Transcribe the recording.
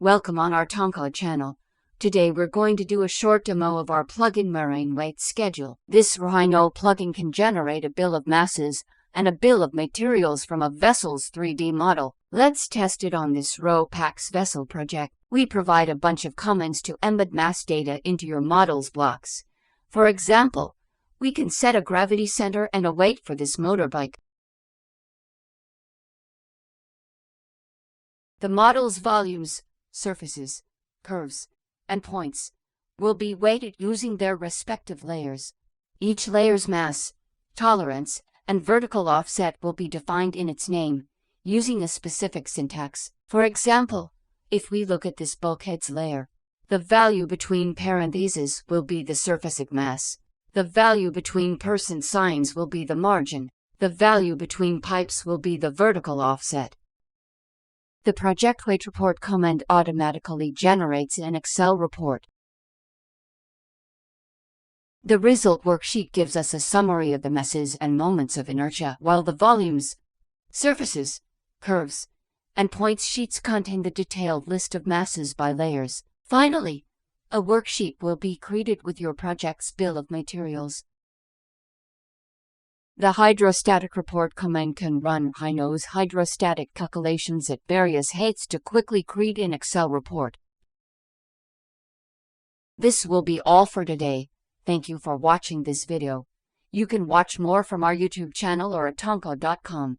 Welcome on our Tonka channel. Today we're going to do a short demo of our plugin Marine Weight Schedule. This Rhino plugin can generate a bill of masses and a bill of materials from a vessel's 3D model. Let's test it on this RoPax vessel project. We provide a bunch of commands to embed mass data into your model's blocks. For example, we can set a gravity center and a weight for this motorbike. The model's volumes, surfaces, curves, and points will be weighted using their respective layers. Each layer's mass, tolerance, and vertical offset will be defined in its name, using a specific syntax. For example, if we look at this bulkhead's layer, the value between parentheses will be the surfacic mass. The value between person signs will be the margin. The value between pipes will be the vertical offset. The project weight report command automatically generates an Excel report. The result worksheet gives us a summary of the masses and moments of inertia, while the volumes, surfaces, curves, and points sheets contain the detailed list of masses by layers. Finally, a worksheet will be created with your project's bill of materials. The hydrostatic report command can run Rhino's hydrostatic calculations at various heights to quickly create an Excel report. This will be all for today. Thank you for watching this video. You can watch more from our YouTube channel or at tonka.com.